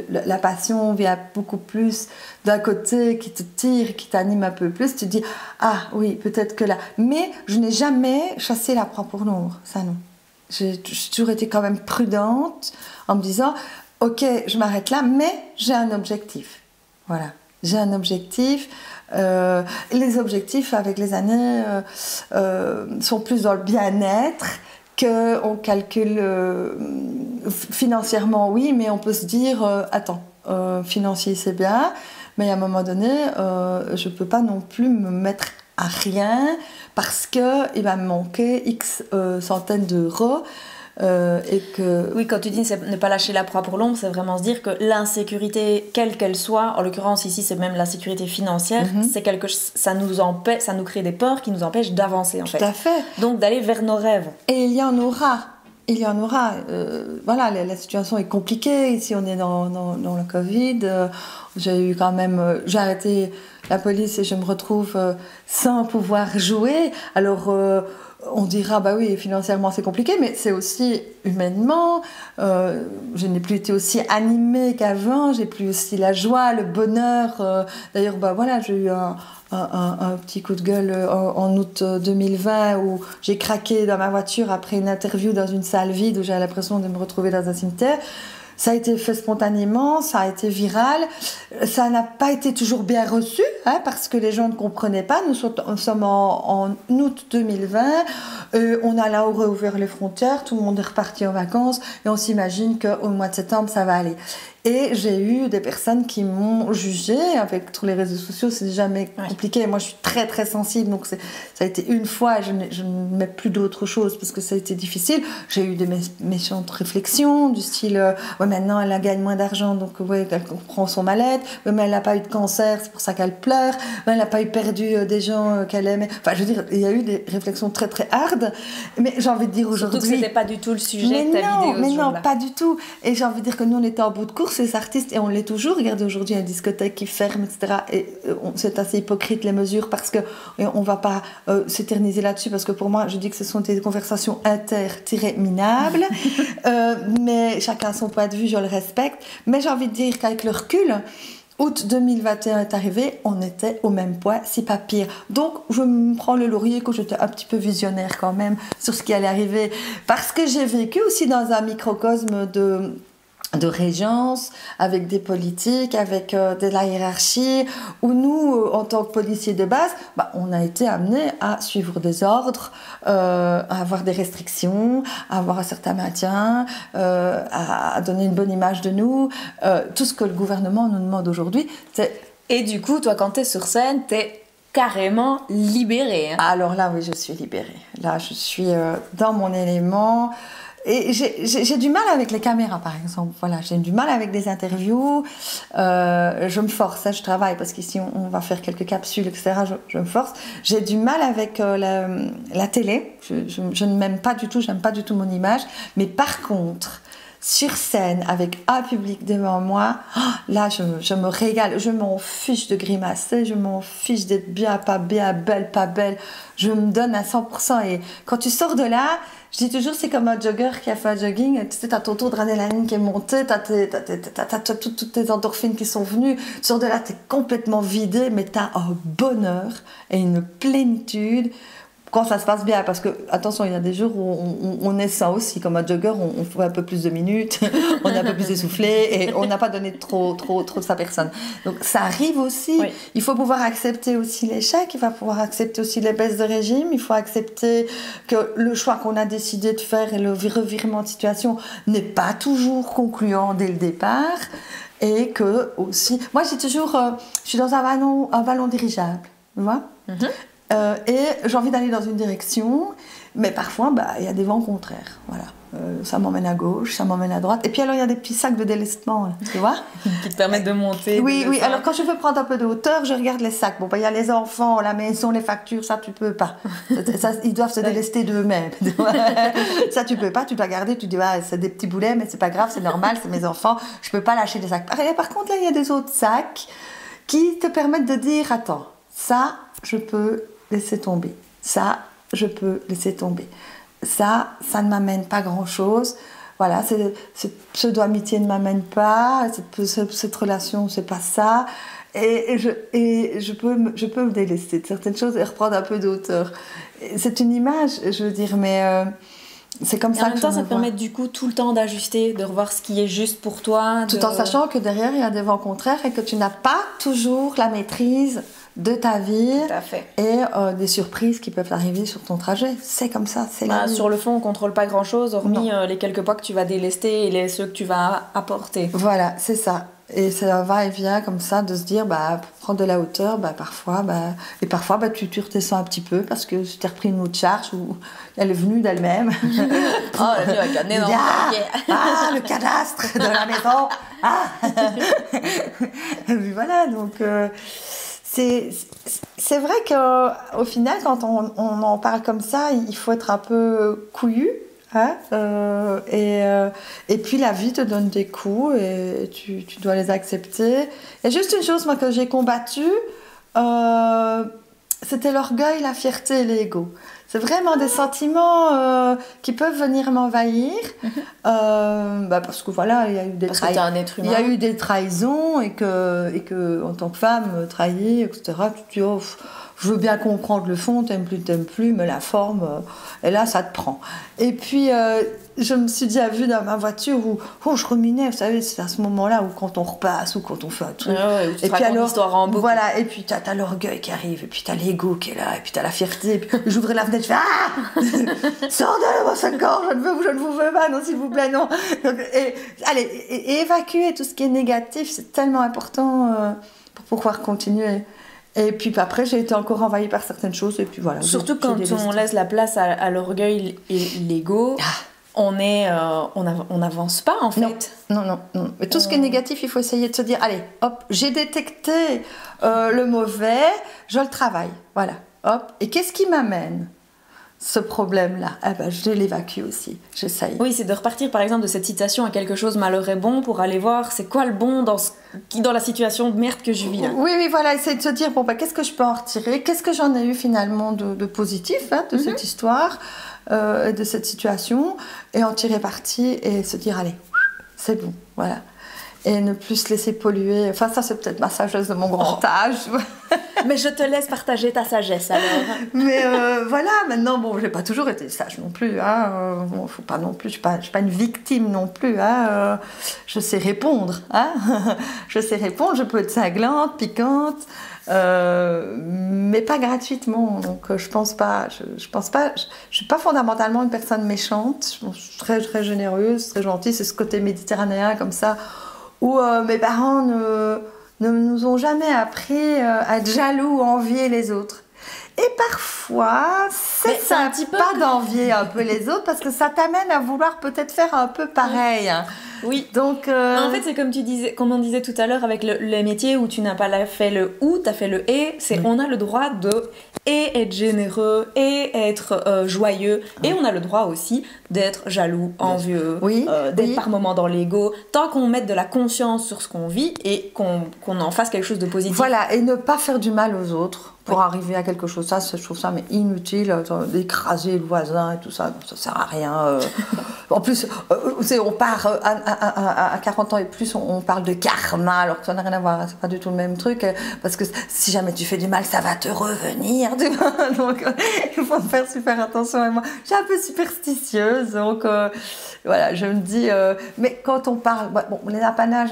Speaker 2: la passion vient beaucoup plus d'un côté qui te tire, qui t'anime un peu plus, tu te dis ah oui, peut-être que là. Mais je n'ai jamais chassé la proie pour l'ombre, ça non. J'ai toujours été quand même prudente en me disant ok, je m'arrête là, mais j'ai un objectif. Voilà, j'ai un objectif. Les objectifs avec les années sont plus dans le bien-être qu'on calcule financièrement, oui, mais on peut se dire attends, financier c'est bien, mais à un moment donné je ne peux pas non plus me mettre à rien parce qu'il va me manquer X centaines d'euros. Et que...
Speaker 1: Oui, quand tu dis ne pas lâcher la proie pour l'ombre, c'est vraiment se dire que l'insécurité, quelle qu'elle soit, en l'occurrence ici c'est même l'insécurité financière, c'est ça nous crée des peurs qui nous empêchent d'avancer en fait.
Speaker 2: Tout à fait.
Speaker 1: Donc d'aller vers nos rêves.
Speaker 2: Et il y en aura. Il y en aura. Voilà, la situation est compliquée. Ici, on est dans le Covid. J'ai eu quand même... j'ai arrêté la police et je me retrouve sans pouvoir jouer. Alors... on dira, bah oui, financièrement c'est compliqué, mais c'est aussi humainement. Je n'ai plus été aussi animée qu'avant, j'ai plus aussi la joie, le bonheur. D'ailleurs, bah voilà, j'ai eu un petit coup de gueule en août 2020 où j'ai craqué dans ma voiture après une interview dans une salle vide où j'avais l'impression de me retrouver dans un cimetière. Ça a été fait spontanément, ça a été viral. Ça n'a pas été toujours bien reçu, hein, parce que les gens ne comprenaient pas. Nous sommes en août 2020. On a là réouvert les frontières, tout le monde est reparti en vacances et on s'imagine qu'au mois de septembre, ça va aller. Et j'ai eu des personnes qui m'ont jugée. Avec tous les réseaux sociaux, c'est jamais compliqué. Moi, je suis très, très sensible. Donc, ça a été une fois et je ne mets plus d'autre chose parce que ça a été difficile. J'ai eu des méchantes réflexions du style ouais, maintenant, elle gagne moins d'argent, donc ouais, elle comprend son mal-être. Ouais, mais elle n'a pas eu de cancer, c'est pour ça qu'elle pleure. Ouais, elle n'a pas eu perdu des gens qu'elle aimait. Enfin, je veux dire, il y a eu des réflexions très, très hard. Mais j'ai envie de dire aujourd'hui...
Speaker 1: Surtout que ce n'était pas du tout le sujet de ta vidéo.
Speaker 2: Mais non, pas du tout. Et j'ai envie de dire que nous, on était en bout de course, les artistes, et on l'est toujours. Regardez, aujourd'hui, il y a une discothèque qui ferme, etc. Et c'est assez hypocrite, les mesures, parce qu'on ne va pas s'éterniser là-dessus, parce que pour moi, je dis que ce sont des conversations inter-minables. Mais chacun a son point de vue, je le respecte. Mais j'ai envie de dire qu'avec le recul... Août 2021 est arrivé, on était au même point, si pas pire. Donc, je me prends le laurier que j'étais un petit peu visionnaire quand même sur ce qui allait arriver. Parce que j'ai vécu aussi dans un microcosme de régence, avec des politiques, avec de la hiérarchie, où nous, en tant que policiers de base, on a été amenés à suivre des ordres, à avoir des restrictions, à avoir un certain maintien, à donner une bonne image de nous. Tout ce que le gouvernement nous demande aujourd'hui, c'est...
Speaker 1: Et du coup, toi, quand t'es sur scène, t'es carrément libérée. Hein.
Speaker 2: Alors là, oui, je suis libérée. Là, je suis dans mon élément... Et j'ai du mal avec les caméras, par exemple. Voilà, j'ai du mal avec des interviews. Je me force, hein, je travaille parce qu'ici on va faire quelques capsules, etc. Je me force. J'ai du mal avec la télé. Je ne m'aime pas du tout, j'aime pas du tout mon image. Mais par contre, sur scène, avec un public devant moi, là, je me régale. Je m'en fiche de grimacer, je m'en fiche d'être bien, pas bien, belle, pas belle. Je me donne à 100%. Et quand tu sors de là, je dis toujours, c'est comme un jogger qui a fait un jogging. Tu sais, t'as ton taux d'adrénaline qui est monté, t'as toutes tes endorphines qui sont venues. Tu sors de là, t'es complètement vidé, mais t'as un bonheur et une plénitude. Quand ça se passe bien, parce que, attention, il y a des jours où on est ça aussi, comme un jogger, on fait un peu plus de minutes, on est un peu plus essoufflé et on n'a pas donné trop de sa personne. Donc ça arrive aussi. Oui. Il faut pouvoir accepter aussi l'échec, il faut pouvoir accepter aussi les baisses de régime, il faut accepter que le choix qu'on a décidé de faire et le revirement de situation n'est pas toujours concluant dès le départ. Et que aussi... Moi, j'ai toujours... je suis dans un ballon dirigeable, tu vois. Et j'ai envie d'aller dans une direction, mais parfois, il y a des vents contraires. Voilà. Ça m'emmène à gauche, ça m'emmène à droite. Et puis alors, il y a des petits sacs de délestement, tu vois.
Speaker 1: Qui te permettent de monter.
Speaker 2: Oui. Alors, quand je veux prendre un peu de hauteur, je regarde les sacs. Bon, il y a les enfants, la maison, les factures, ça, tu peux pas. Ça, ils doivent se délester d'eux-mêmes. Ça, tu peux pas. Tu dois garder. Tu dis, c'est des petits boulets, mais c'est pas grave, c'est normal, c'est mes enfants. Je peux pas lâcher des sacs. Par contre, là, il y a des autres sacs qui te permettent de dire, attends, ça, je peux laisser tomber. Ça, je peux laisser tomber. Ça ne m'amène pas grand-chose. Voilà, cette pseudo-amitié ne m'amène pas. Cette relation, c'est pas ça. Et je peux me délester de certaines choses et reprendre un peu d'auteur. C'est une image, je veux dire, mais c'est comme ça que je me vois.
Speaker 1: En même temps, ça te permet du coup tout le temps d'ajuster, de revoir ce qui est juste pour toi.
Speaker 2: Tout en sachant que derrière, il y a des vents contraires et que tu n'as pas toujours la maîtrise de ta vie et des surprises qui peuvent arriver sur ton trajet. C'est comme ça, c'est la vie.
Speaker 1: Sur le fond, on ne contrôle pas grand-chose, hormis les quelques poids que tu vas délester et ceux que tu vas apporter.
Speaker 2: Voilà, c'est ça. Et ça va et vient comme ça de se dire, pour prendre de la hauteur, parfois tu redescends un petit peu parce que tu t'es repris une autre charge ou elle est venue d'elle-même. Le cadastre de la maison. Et puis voilà, donc c'est vrai qu'au final, quand on en parle comme ça, il faut être un peu couillu. Hein, et puis la vie te donne des coups et tu dois les accepter. Il y a juste une chose moi, que j'ai combattue, c'était l'orgueil, la fierté et l'ego. C'est vraiment des sentiments qui peuvent venir m'envahir parce que voilà, il y a eu des
Speaker 1: trahisons.
Speaker 2: Il y a eu des trahisons et que en tant que femme trahie, etc. Tu te dis je veux bien comprendre le fond, t'aimes plus, mais la forme, et là, ça te prend. Et puis, je me suis déjà vue dans ma voiture où je ruminais, vous savez, c'est à ce moment-là où quand on repasse ou quand on fait un truc.
Speaker 1: Et puis alors, l'histoire en boucle.
Speaker 2: Voilà, et puis t'as l'orgueil qui arrive, et puis t'as l'ego qui est là, et puis t'as la fierté. Et puis j'ouvrais la fenêtre, je fais sors de là, mon corps, je ne vous veux pas, non, s'il vous plaît, non. Donc, et évacuer tout ce qui est négatif, c'est tellement important pour pouvoir continuer. Et puis après, j'ai été encore envahie par certaines choses. Et puis voilà.
Speaker 1: Surtout quand on laisse la place à l'orgueil et l'ego, on n'avance pas en fait.
Speaker 2: Non. Mais tout ce qui est négatif, il faut essayer de se dire, allez, hop, j'ai détecté le mauvais, je le travaille. Voilà, hop. Et qu'est-ce qui m'amène ce problème-là? Je l'évacue aussi, j'essaye.
Speaker 1: Oui, c'est de repartir par exemple de cette citation à quelque chose malheur est bon pour aller voir c'est quoi le bon dans la situation de merde que je vis là.
Speaker 2: Oui, voilà, essayer de se dire qu'est-ce que je peux en retirer, qu'est-ce que j'en ai eu finalement de positif de cette histoire, de cette situation, et en tirer parti et se dire allez, c'est bon, voilà. Et ne plus se laisser polluer. Enfin, ça, c'est peut-être ma sagesse de mon grand âge.
Speaker 1: Mais je te laisse partager ta sagesse, alors.
Speaker 2: Mais voilà, maintenant, bon, j'ai pas toujours été sage non plus. Faut pas non plus, je suis pas une victime non plus. Je sais répondre. Je sais répondre, je peux être cinglante, piquante, mais pas gratuitement. Donc, je pense pas. Je suis pas fondamentalement une personne méchante. Je suis très, très généreuse, très gentille. C'est ce côté méditerranéen comme ça, où mes parents ne nous ont jamais appris à être jaloux ou envier les autres. Et parfois, c'est sympa d'envier un peu les autres parce que ça t'amène à vouloir peut-être faire un peu pareil.
Speaker 1: Oui.
Speaker 2: Donc,
Speaker 1: en fait, c'est comme on disait tout à l'heure avec les métiers où tu n'as pas fait le ou, tu as fait le et. On a le droit de et être généreux et être joyeux. Et on a le droit aussi d'être jaloux, envieux, d'être par moments dans l'ego. Tant qu'on mette de la conscience sur ce qu'on vit et qu'on en fasse quelque chose de positif.
Speaker 2: Voilà, et ne pas faire du mal aux autres pour arriver à quelque chose. Ça, je trouve ça mais inutile d'écraser le voisin et tout ça. Ça sert à rien. En plus, on part à 40 ans et plus, on parle de karma, alors que ça n'a rien à voir. C'est pas du tout le même truc. Parce que si jamais tu fais du mal, ça va te revenir. Donc, il faut faire super attention. Et moi, je suis un peu superstitieuse. Donc, voilà, je me dis... mais quand on parle... les apanages,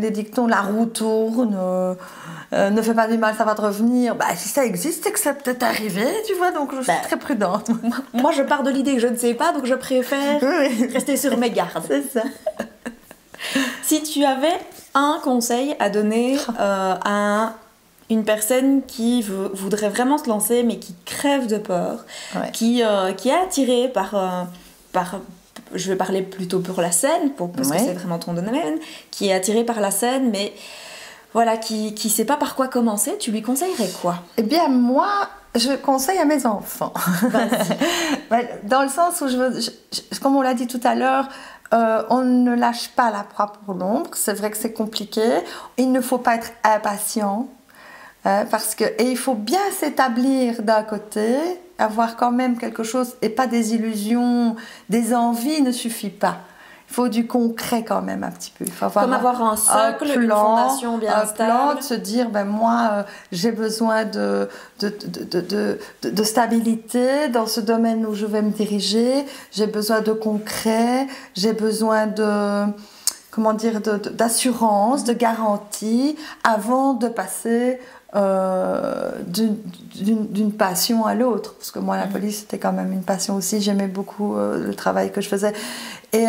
Speaker 2: les dictons, la roue tourne... ne fais pas du mal, ça va te revenir. Si ça existe, c'est que ça peut être arrivé, tu vois, donc je suis très prudente.
Speaker 1: Moi, je pars de l'idée que je ne sais pas, donc je préfère rester sur mes gardes.
Speaker 2: C'est ça.
Speaker 1: Si tu avais un conseil à donner à une personne qui voudrait vraiment se lancer, mais qui crève de peur, qui est attirée par je vais parler plutôt pour la scène, parce que c'est vraiment ton domaine, qui est attirée par la scène, mais... Voilà, qui ne sait pas par quoi commencer, tu lui conseillerais quoi?
Speaker 2: Eh bien, moi, je conseille à mes enfants. Dans le sens où comme on l'a dit tout à l'heure, on ne lâche pas la proie pour l'ombre. C'est vrai que c'est compliqué. Il ne faut pas être impatient. Parce que, et il faut bien s'établir d'un côté, avoir quand même quelque chose, et pas des illusions, des envies ne suffit pas. Il faut du concret quand même un petit peu. Il faut
Speaker 1: avoir un socle, une fondation bien stable.
Speaker 2: Plan, de se dire, moi, j'ai besoin de stabilité dans ce domaine où je vais me diriger, j'ai besoin de concret, j'ai besoin d'assurance, de garantie, avant de passer d'une passion à l'autre, parce que moi la police c'était quand même une passion aussi, j'aimais beaucoup le travail que je faisais. Et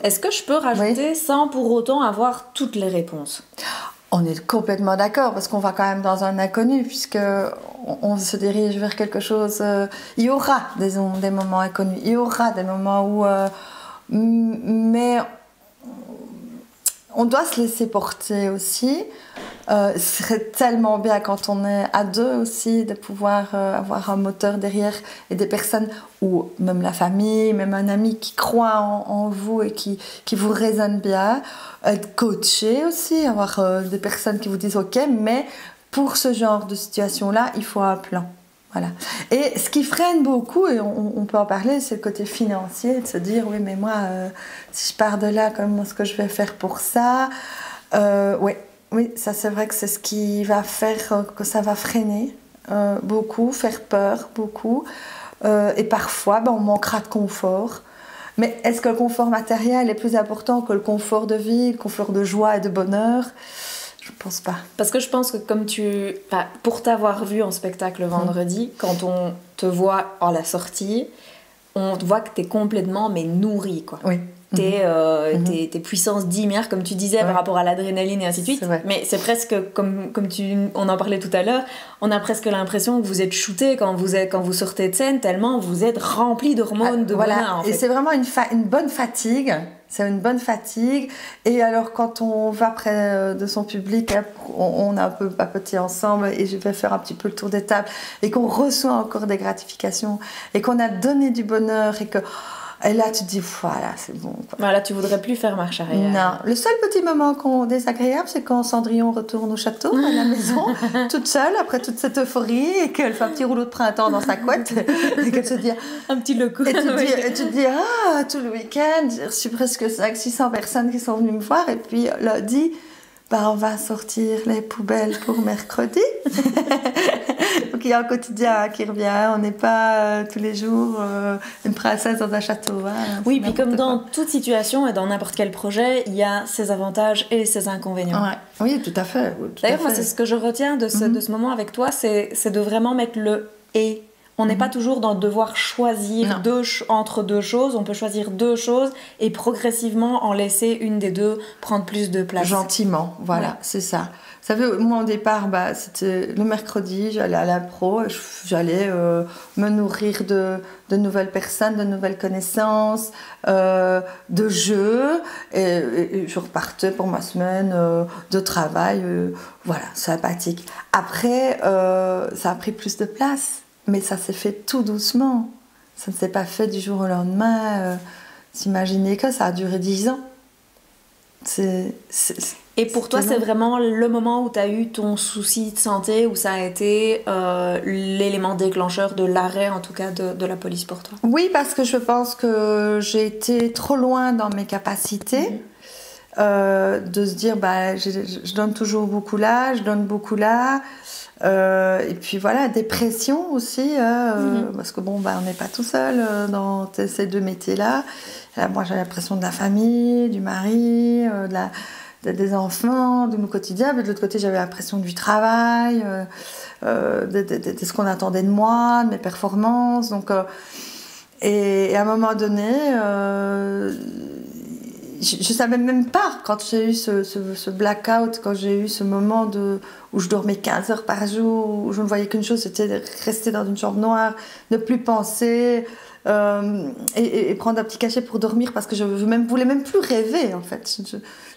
Speaker 1: est-ce que je peux rajouter sans pour autant avoir toutes les réponses?
Speaker 2: On est complètement d'accord, parce qu'on va quand même dans un inconnu, puisque on se dirige vers quelque chose. Il y aura des moments inconnus, il y aura des moments où mais on doit se laisser porter aussi. Ce serait tellement bien quand on est à deux aussi de pouvoir avoir un moteur derrière et des personnes, ou même la famille, même un ami qui croit en vous et qui vous résonne bien. Être coaché aussi, avoir des personnes qui vous disent ok, mais pour ce genre de situation-là, il faut un plan. Voilà. Et ce qui freine beaucoup, et on peut en parler, c'est le côté financier, de se dire oui, mais moi, si je pars de là, comment est-ce que je vais faire pour ça? Oui, ça c'est vrai que c'est ce qui va faire que ça va freiner beaucoup, faire peur beaucoup. Et parfois, on manquera de confort. Mais est-ce que le confort matériel est plus important que le confort de vie, le confort de joie et de bonheur? Je ne pense pas.
Speaker 1: Parce que je pense que pour t'avoir vu en spectacle vendredi, quand on te voit à la sortie, on voit que tu es complètement nourrie, quoi.
Speaker 2: Oui.
Speaker 1: Tes puissances dimèrent, comme tu disais, par rapport à l'adrénaline et ainsi de suite. Mais c'est presque, comme on en parlait tout à l'heure, on a presque l'impression que vous êtes shooté quand vous sortez de scène, tellement vous êtes rempli d'hormones, de bonheur. En fait.
Speaker 2: Et c'est vraiment une bonne fatigue. C'est une bonne fatigue. Et alors, quand on va près de son public, on a un peu papoté ensemble et je vais faire un petit peu le tour des tables et qu'on reçoit encore des gratifications et qu'on a donné du bonheur et là, tu te dis, voilà, c'est bon. Quoi.
Speaker 1: Voilà, tu voudrais plus faire marche arrière.
Speaker 2: Non. Le seul petit moment désagréable, c'est quand Cendrillon retourne au château, à la maison, toute seule, après toute cette euphorie, et qu'elle fait un petit rouleau de printemps dans sa couette, et qu'elle se dit...
Speaker 1: Un petit loco.
Speaker 2: Et tu te dis, tout le week-end, j'ai reçu presque 500-600 personnes qui sont venues me voir, et puis lundi, on va sortir les poubelles pour mercredi. Donc il y a un quotidien qui revient, on n'est pas tous les jours une princesse dans un château.
Speaker 1: Oui, puis comme dans toute situation et dans n'importe quel projet, il y a ses avantages et ses inconvénients.
Speaker 2: Ouais. Oui, tout à fait.
Speaker 1: D'ailleurs, moi, c'est ce que je retiens de ce moment avec toi, c'est de vraiment mettre le « et ». On n'est pas toujours dans devoir choisir entre deux choses. On peut choisir deux choses et progressivement en laisser une des deux prendre plus de place.
Speaker 2: Gentiment, voilà, c'est ça. Vous savez, moi au départ, c'était le mercredi, j'allais à l'impro, j'allais me nourrir de nouvelles personnes, de nouvelles connaissances, de jeux, et je repartais pour ma semaine de travail, voilà, sympathique. Après, ça a pris plus de place. Mais ça s'est fait tout doucement. Ça ne s'est pas fait du jour au lendemain. S'imaginer que ça a duré 10 ans.
Speaker 1: Et pour toi, c'est vraiment le moment où tu as eu ton souci de santé, où ça a été l'élément déclencheur de l'arrêt, en tout cas, de la police pour toi?
Speaker 2: Oui, parce que je pense que j'ai été trop loin dans mes capacités. De se dire, je donne toujours beaucoup là, je donne beaucoup là. Et puis voilà, dépression aussi, parce que on n'est pas tout seul dans ces deux métiers-là. Moi, j'ai l'impression de la famille, du mari, des enfants, de mon quotidien. Mais de l'autre côté, j'avais l'impression du travail, de ce qu'on attendait de moi, de mes performances. Donc, et à un moment donné, je ne savais même pas, quand j'ai eu ce blackout, quand j'ai eu ce moment où je dormais 15 heures par jour, où je ne voyais qu'une chose, c'était de rester dans une chambre noire, ne plus penser, et prendre un petit cachet pour dormir, parce que je voulais même plus rêver, en fait.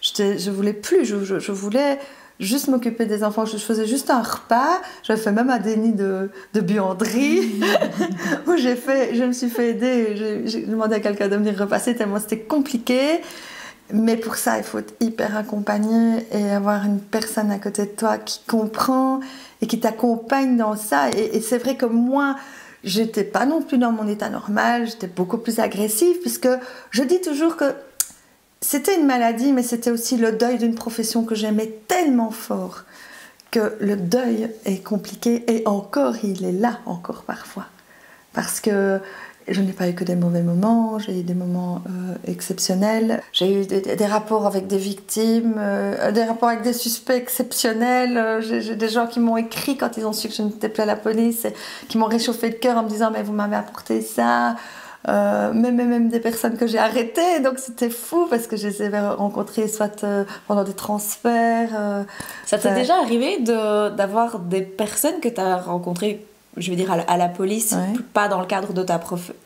Speaker 2: Je voulais plus, je voulais juste m'occuper des enfants. Je faisais juste un repas. J'avais fait même un déni de buanderie où je me suis fait aider. J'ai demandé à quelqu'un de venir repasser tellement c'était compliqué. Mais pour ça, il faut être hyper accompagné et avoir une personne à côté de toi qui comprend et qui t'accompagne dans ça. Et c'est vrai que moi, j'étais pas non plus dans mon état normal. J'étais beaucoup plus agressive puisque je dis toujours que c'était une maladie, mais c'était aussi le deuil d'une profession que j'aimais tellement fort que le deuil est compliqué et encore, il est là encore parfois. Parce que je n'ai pas eu que des mauvais moments, j'ai eu des moments exceptionnels. J'ai eu des rapports avec des victimes, des rapports avec des suspects exceptionnels. J'ai des gens qui m'ont écrit quand ils ont su que je n'étais plus à la police, et qui m'ont réchauffé le cœur en me disant « mais vous m'avez apporté ça ». Même des personnes que j'ai arrêtées, donc c'était fou parce que je les avais rencontrées soit pendant des transferts.
Speaker 1: Ça t'est déjà arrivé d'avoir des personnes que tu as rencontrées, je veux dire à la police,
Speaker 2: ouais.
Speaker 1: pas dans le cadre de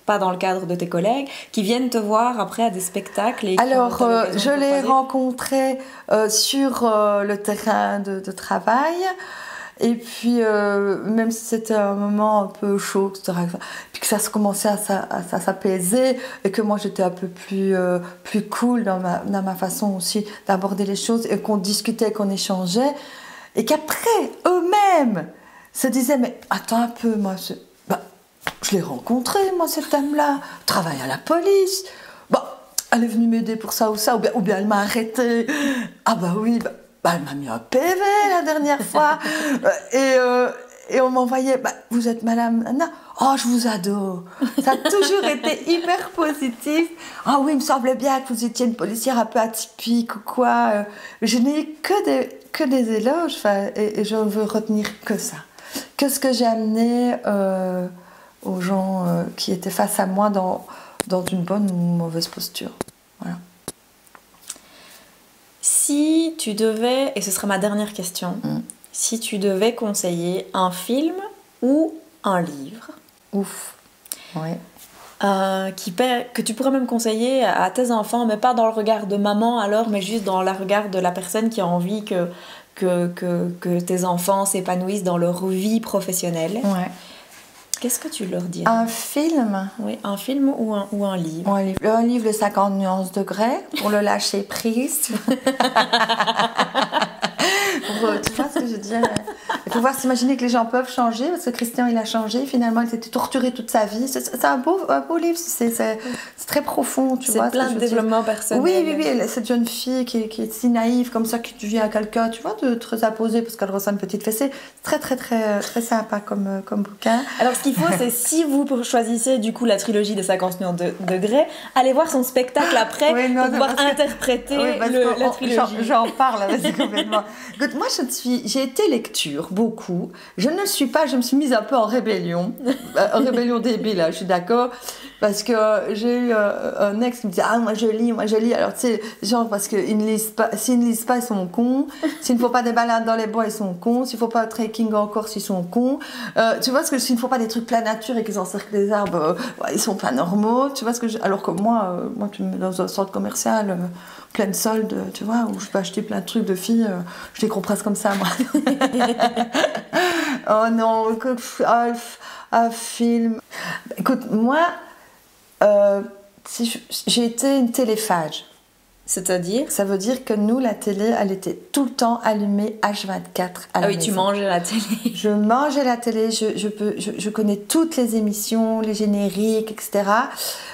Speaker 1: pas dans le cadre de tes collègues, qui viennent te voir après à des spectacles et
Speaker 2: alors je les rencontrais sur le terrain de travail. Et puis, même si c'était un moment un peu chaud, etc., puis que ça se commençait à s'apaiser, et que moi j'étais un peu plus cool dans ma façon aussi d'aborder les choses, et qu'on discutait, qu'on échangeait, et qu'après, eux-mêmes se disaient « mais attends un peu, moi, je l'ai rencontré, moi, cette dame-là, travaille à la police, elle est venue m'aider pour ça ou ça, ou bien elle m'a arrêté, ah bah oui, elle m'a mis un PV la dernière fois. Et on m'envoyait, vous êtes madame Anna, oh je vous adore. Ça a toujours été hyper positif. Ah oui, il me semblait bien que vous étiez une policière un peu atypique ou quoi. Je n'ai eu que des éloges, et je ne veux retenir que ça. Que ce que j'ai amené aux gens qui étaient face à moi dans une bonne ou une mauvaise posture. Voilà.
Speaker 1: Si tu devais, et ce sera ma dernière question, si tu devais conseiller un film ou un livre,
Speaker 2: ouf, ouais,
Speaker 1: que tu pourrais même conseiller à tes enfants, mais pas dans le regard de maman alors, mais juste dans le regard de la personne qui a envie que tes enfants s'épanouissent dans leur vie professionnelle.
Speaker 2: Ouais.
Speaker 1: Qu'est-ce que tu leur dirais?
Speaker 2: Un film?
Speaker 1: Oui, un film ou un livre?
Speaker 2: Un livre de 50 nuances de Grey, pour le lâcher prise. Tu vois ce que je veux dire? Il faut pouvoir s'imaginer que les gens peuvent changer, parce que Christian, il a changé. Finalement, il s'était torturé toute sa vie. C'est un beau livre, c'est très profond, tu vois.
Speaker 1: C'est plein de développement personnel.
Speaker 2: Oui, cette jeune fille qui est si naïve, comme ça, qui devient à quelqu'un, tu vois, de très apposé, parce qu'elle ressent une petite fessée. C'est très sympa comme bouquin.
Speaker 1: Alors, ce qu'il faut, c'est si vous choisissez du coup la trilogie des 50 nuances de Grey, allez voir son spectacle après pour pouvoir interpréter la trilogie.
Speaker 2: J'en parle, vas-y, complètement. Écoute, moi, j'ai été lecture, beaucoup. Je me suis mise un peu en rébellion. En rébellion débile, là, je suis d'accord. Parce que j'ai eu un ex qui me disait « Ah, moi je lis. » Alors, tu sais, genre, parce qu'ils ne lisent pas. S'ils ne lisent pas, ils sont cons. S'il ne faut pas des balades dans les bois, ils sont cons. S'il ne faut pas un trekking en Corse, ils sont cons. Tu vois, s'il ne faut pas des trucs plein nature et qu'ils encerclent des arbres, ils sont pas normaux. Tu vois ce que alors que moi, tu me mets dans un centre commercial, pleine solde, tu vois, où je peux acheter plein de trucs de filles, je les compresse comme ça, moi. Oh non, un film. Écoute, moi, j'ai été une téléphage.
Speaker 1: C'est-à-dire?
Speaker 2: Ça veut dire que nous, la télé, elle était tout le temps allumée H24 à la maison.
Speaker 1: Tu mangeais la télé.
Speaker 2: Je mangeais la télé, je connais toutes les émissions, les génériques, etc.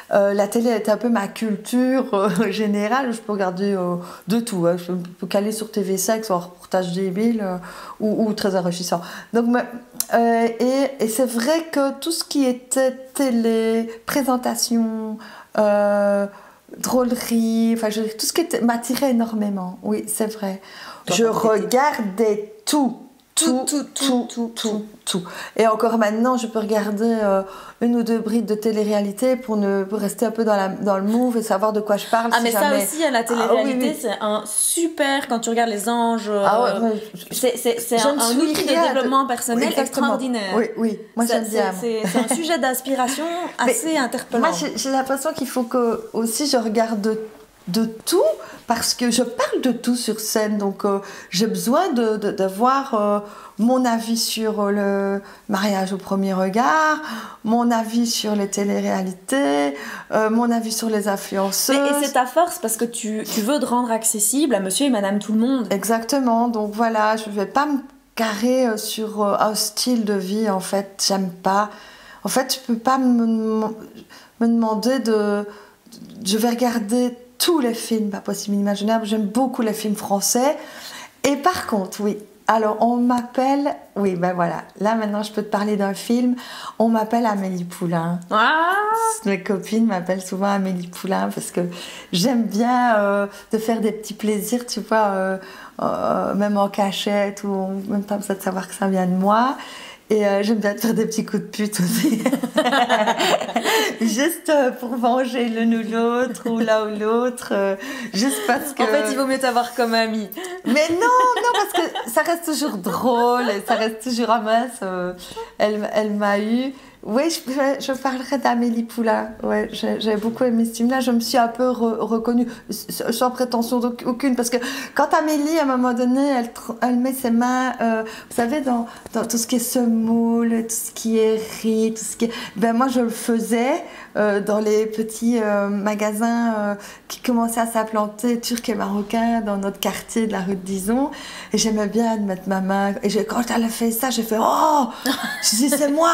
Speaker 2: La télé est un peu ma culture générale. Je peux regarder de tout. Je peux caler sur TV5 sur un reportage débile ou très enrichissant. Donc, et c'est vrai que tout ce qui était télé, présentation, drôlerie, tout ce qui m'attirait énormément. Oui, c'est vrai. Je regardais tout. Et encore maintenant, je peux regarder une ou deux brides de télé-réalité pour rester un peu dans le move et savoir de quoi je parle.
Speaker 1: Ah, mais ça aussi, la télé-réalité, c'est un super, quand tu regardes Les Anges, c'est un outil de développement personnel extraordinaire.
Speaker 2: Oui, moi j'aime bien.
Speaker 1: C'est un sujet d'inspiration assez interpellant.
Speaker 2: Moi, j'ai l'impression qu'il faut que aussi je regarde de tout, parce que je parle de tout sur scène, donc j'ai besoin d'avoir mon avis sur le mariage au premier regard, mon avis sur les téléréalités, mon avis sur les influenceuses.
Speaker 1: Et c'est ta force parce que tu veux te rendre accessible à monsieur et madame tout le monde.
Speaker 2: Exactement, donc voilà, je ne vais pas me carrer sur un style de vie, en fait, j'aime pas. En fait, tu peux pas me demander de... Je vais regarder tous les films, pas possible inimaginable. J'aime beaucoup les films français. Et par contre, oui, alors on m'appelle... Oui, ben voilà, là maintenant je peux te parler d'un film. On m'appelle Amélie Poulain.
Speaker 1: Ah,
Speaker 2: Mes copines m'appellent souvent Amélie Poulain parce que j'aime bien de faire des petits plaisirs, tu vois, même en cachette ou même pas besoin de savoir que ça vient de moi. Et j'aime bien faire des petits coups de pute aussi. Juste pour venger l'un ou l'autre, ou l'un ou l'autre. Juste parce que...
Speaker 1: En fait, il vaut mieux t'avoir comme amie.
Speaker 2: Mais non, parce que ça reste toujours drôle, et ça reste toujours mince. Elle m'a eu... Oui, je parlerai d'Amélie Poulain. Ouais, j'ai beaucoup aimé ce film-là. Je me suis un peu reconnue, sans prétention aucune, parce que quand Amélie, à un moment donné, elle met ses mains, vous savez, dans tout ce qui est semoule, tout ce qui est riz, tout ce qui est... Ben moi, je le faisais dans les petits magasins qui commençaient à s'implanter, turcs et marocains, dans notre quartier de la rue de Dizon. Et j'aimais bien mettre ma main. Et quand elle a fait ça, j'ai fait « Oh !» Je dis « C'est moi !»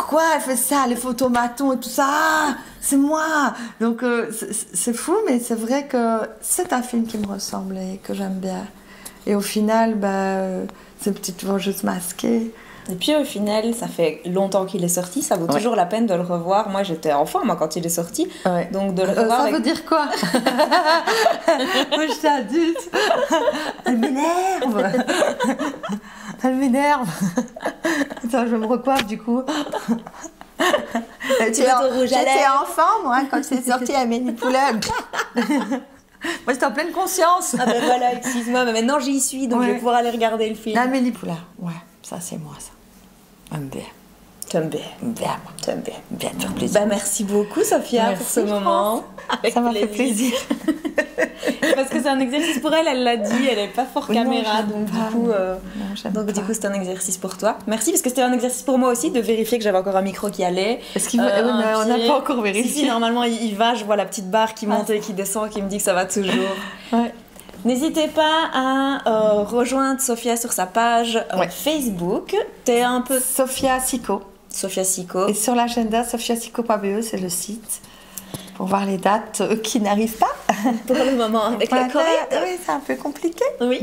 Speaker 2: Pourquoi elle fait ça, les photomatons et tout ça? Ah, c'est moi! Donc c'est fou, mais c'est vrai que c'est un film qui me ressemble et que j'aime bien. Et au final, c'est une petite vengeuse masquée.
Speaker 1: Et puis au final, ça fait longtemps qu'il est sorti, ça vaut toujours la peine de le revoir. Moi, j'étais enfant, quand il est sorti, donc de le revoir.
Speaker 2: Ça veut dire quoi? Moi, j'étais adulte. Elle m'énerve. Elle m'énerve. Attends, je me recoiffe du coup. J'étais enfant, moi, quand c'est sorti Amélie Poulain. Moi, j'étais en pleine conscience.
Speaker 1: Ah ben voilà, excuse-moi, mais maintenant j'y suis, donc je vais pouvoir aller regarder le film.
Speaker 2: Amélie Poulain, ouais, ça c'est moi, ça. J'aime bien.
Speaker 1: T'aimes bien.
Speaker 2: Bien,
Speaker 1: T'aimes bien.
Speaker 2: Bien, faire plaisir.
Speaker 1: Merci beaucoup, Sophia, pour ce moment.
Speaker 2: Ça m'a fait plaisir.
Speaker 1: Parce que c'est un exercice pour elle, elle l'a dit, elle n'est pas fort caméra, donc du coup c'est un exercice pour toi. Merci, parce que c'était un exercice pour moi aussi de vérifier que j'avais encore un micro qui allait.
Speaker 2: Est-ce qu'il mais on n'a pas encore vérifié.
Speaker 1: Si, normalement il va, je vois la petite barre qui monte et qui descend, qui me dit que ça va toujours.
Speaker 2: Ouais.
Speaker 1: N'hésitez pas à rejoindre Sophia sur sa page Facebook. T'es un peu...
Speaker 2: Sophia Sicot.
Speaker 1: Sophia Sicot.
Speaker 2: Et sur l'agenda, sophiasicot.be, c'est le site. Pour voir les dates qui n'arrivent pas.
Speaker 1: Pour le moment, avec la Covid.
Speaker 2: Oui, c'est un peu compliqué.
Speaker 1: Oui.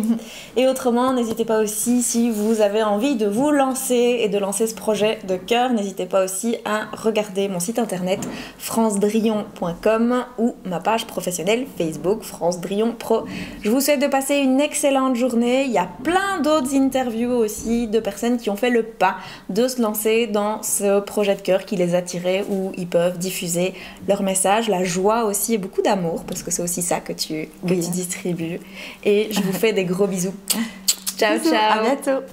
Speaker 1: Et autrement, n'hésitez pas aussi, si vous avez envie de vous lancer et de lancer ce projet de cœur, n'hésitez pas aussi à regarder mon site internet francedrillon.com ou ma page professionnelle Facebook France Drillon Pro. Je vous souhaite de passer une excellente journée. Il y a plein d'autres interviews aussi de personnes qui ont fait le pas de se lancer dans ce projet de cœur qui les a tirés, où ils peuvent diffuser leur message, la joie aussi et beaucoup d'amour, parce que c'est aussi ça que tu distribues. Et je vous fais des gros bisous. Ciao,
Speaker 2: bisous,
Speaker 1: ciao.
Speaker 2: À bientôt.